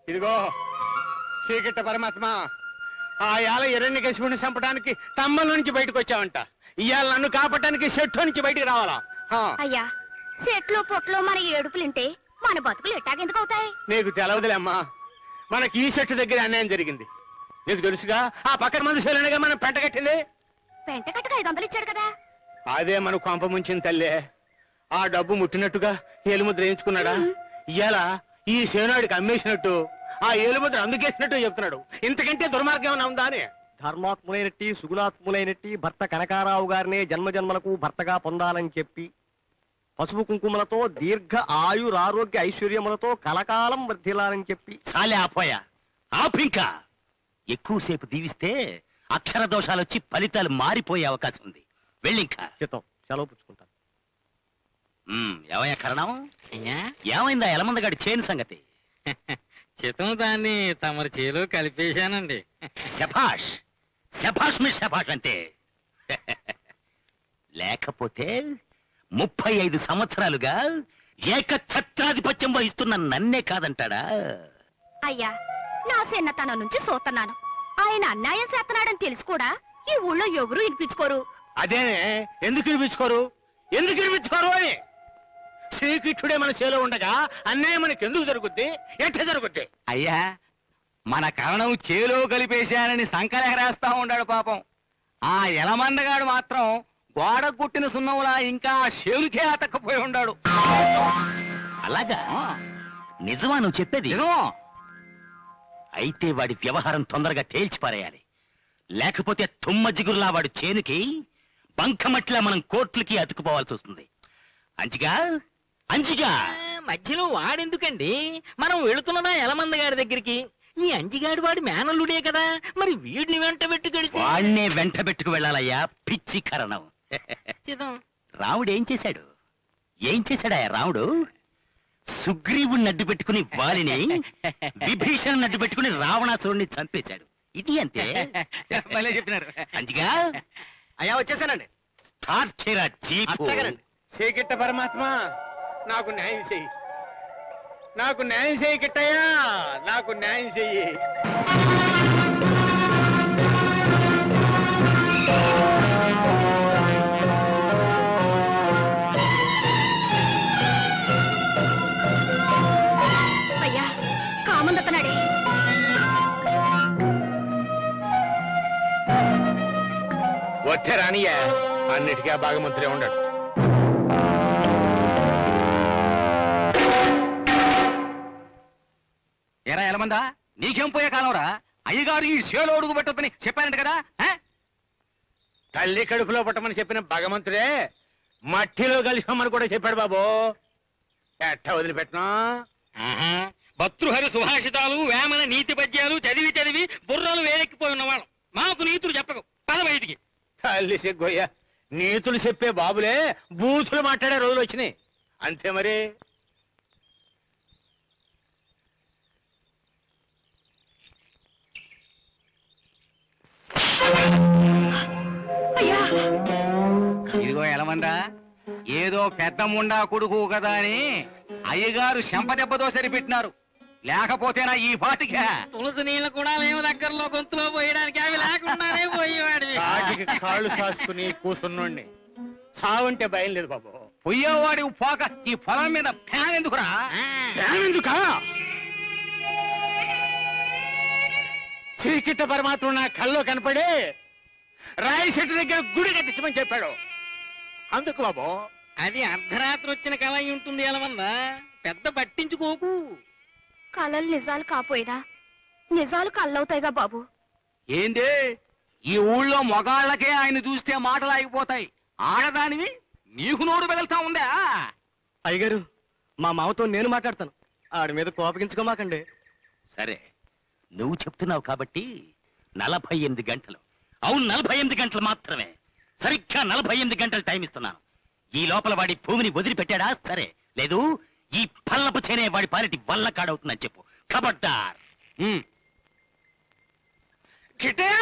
ఇదిగో చీకట్ట పరమాత్మ, ఆ యాల హిరణ్యకశిపుని చంపడానికి తమ్మల నుంచి బయటకు వచ్చావంట. ఇవాళ నన్ను కాపాడటానికి చెట్టు నుంచి బయటికి రావాలా? అయ్యా, చెట్లు పొట్లు మన ఏడుపులుంటే మన బతుకులు ఎట్టాగెందుకు అవుతాయి? నీకు తెలవదులేమ్మా, మనకి ఈ చెట్టు దగ్గర అన్యాయం జరిగింది. నీకు తెలుసుగా, ఆ పక్కన మంది శైలనగా మనం పెంట కట్టింది. పెంట కట్టగా 500 ఇచ్చాడు కదా. అదే మన కొంప ముంచింది తల్లే. ఆ డబ్బు ముట్టినట్టుగా ఏలుముద్ర వేయించుకున్నాడా? ఇవాళ ఈ సేనాడికి అమ్మేసినట్టు ఆ ఏలుముద్ర అందుకేసినట్టు చెప్తున్నాడు. ఇంతకంటే దుర్మార్గం ఏమైనా ఉందా అని. ధర్మాత్ములైనట్టి సుగుణాత్ములైనట్టి భర్త కనకారావు గారినే జన్మజన్మలకు భర్తగా పొందాలని చెప్పి పసుపు కుంకుమలతో దీర్ఘ ఆయురారోగ్య ఐశ్వర్యములతో కలకాలం వర్ధిల్లాలని చెప్పి చాలే ఆపోయా, ఆపింకా ఎక్కువసేపు దీవిస్తే అక్షర దోషాలు వచ్చి ఫలితాలు మారిపోయే అవకాశం ఉంది. వెళ్ళింకా. చిత్తం, సెలవు పుచ్చుకుంటాను. ఏమయ్యా కరణం, ఏమైందా ఎలమందగాడి చేను సంగతి? చిత్తం దాన్ని తమరి చేలో కలిపేశానండి. శభాష్ శభాష్ మీ శభాష్ అంటే. లేకపోతే 35 సంవత్సరాలుగా ఏకఛత్రాధిపత్యం వహిస్తున్న నన్నే కాదంటాడా? అయ్యా, నా చిన్నతనం నుంచి చూస్తున్నాను. ఆయన అన్యాయం చేస్తున్నాడని తెలుసు కూడా ఈ ఊళ్ళో ఎవరు వినిపించుకోరు. అదే ఎందుకు వినిపించుకోరు అని. శ్రీకృష్ణుడే మన చేలో ఉండగా అన్యాయం మనకి ఎందుకు జరుగుద్ది? ఎట్ట జరుగుద్ది? అయ్యా, మన కరణం చేలో కలిపేశానని సంకలెగరేస్తా ఉన్నాడు పాపం. ఆ ఎలమందగాడు మాత్రం గోడ గుట్టిన సున్నంలా ఇంకా చేలుకే అతకపోయి ఉన్నాడు. అలాగా? నిజమా నువ్వు చెప్పేది? అయితే వాడి వ్యవహారం తొందరగా తేల్చిపారేయాలి. లేకపోతే తుమ్మ జిగురులా వాడు చేనుకి బంకమట్లా మనం కోర్టులకి అతుకుపోవాల్సి వస్తుంది. అంజిగా అంజిగా మధ్యలో వాడెందుకండి? మనం వెళుతున్నదా ఎలమంద గారి దగ్గరికి. ఈ అంజిగాడి వాడి మేనల్లుడే కదా, మరి వీడిని వెంట పెట్టుకెడితే వాడినే వెంట పెట్టుకు వెళ్ళాలయ్యా, పిచ్చి కరణం. రాముడు ఏం చేశాడా రాముడు? సుగ్రీవుణ్ణి అడ్డు పెట్టుకుని వాలిని, విభీషణ్ అడ్డు పెట్టుకుని రావణాసురుణ్ణి చంపేశాడు. ఇది అంతే. చెప్పినారు. అంజిగా అయ్యా, వచ్చేసానండి. స్టార్ట్ చేయరా జీపు. శ్రీకృష్ణ పరమాత్మ, నాకు న్యాయం చెయ్యి, నాకు న్యాయం చెయ్యి కిట్టయ్యా, నాకు న్యాయం చెయ్యి. అయ్యా, కామందతనాడే. వచ్చే రానియా, అన్నిటికీ భాగమంత్రే ఉండడు. ఎరా ఎలమందా, నీకేం పోయే కాలంరా? అయ్యగారు ఈ చేలో అడుగు పెట్టొద్దని చెప్పారంట కదా. తల్లి కడుపులో పట్టమని చెప్పిన భగవంతుడే మట్టిలో కలిసామని కూడా చెప్పాడు బాబు. ఎట్ట వదిలిపెట్టినా? భర్తృహరి సుభాషితాలు, వేమన నీతి పద్యాలు చదివి చదివి బుర్రలు వేడెక్కిపోయి ఉన్నవాళ్ళం. మాకు నీతులు చెప్పకు, పద బయటికి. తల్లి సిగ్గొయ్య, నీతులు చెప్పే బాబులే బూతులు మాట్లాడే రోజులు వచ్చినాయి. అంతే మరి. ఇదిగో ఎలమందా, ఏదో పెద్ద ముండా కొడుకు కదా అని అయ్యగారు చెంపదెబ్బతో సరిపెట్టినారు. లేకపోతేనా ఈ పాటిగా తులసి నీళ్ళు కూడా లేవు దగ్గరలో గొంతులో పోయడానికి. అవి లేకుండానే పోయేవాడి. కాళ్ళు సాసుకుని కూసున్నోండి సావంటే భయం లేదు బాబు. పొయ్యేవాడి పోక ఈ పొలం మీద ఫ్యాన్ ఎందుకురా? ఫ్యాన్ ఎందుకా? చీకిట్ట పరమాత్మ నా కల్లో కనపడి రాయి చెట్టు దగ్గర గుడి కట్టించమని చెప్పాడు. అందుకు బాబు. అది అర్ధరాత్రి వచ్చిన కళ అయి ఉంటుంది ఎలమందా, పెద్ద పట్టించుకోకు. కలలు నిజాలు కాపోయినా నిజాలు కళ్ళవుతాయిగా బాబు. ఏంది, ఈ ఊళ్ళో మొగాళ్లకే ఆయన చూస్తే మాటలు ఆగిపోతాయి. ఆడదానివి నీకు నోరు వెళ్తా ఉందా? అయ్యగారు, మా మామతో నేను మాట్లాడతాను. ఆడి మీద కోపగించుకోమాకండి. సరే, నువ్వు చెప్తున్నావు కాబట్టి 48 గంటలు. అవును, 48 గంటలు మాత్రమే. సరిగ్గా 48 గంటలు టైం ఇస్తున్నాను. ఈ లోపల వాడి భూమిని వదిలిపెట్టాడా సరే, లేదు ఈ పల్లపు చేనే వాడి పాలిటి వల్ల కాడవుతుందని చెప్పు. ఖబర్దార్. కిటయా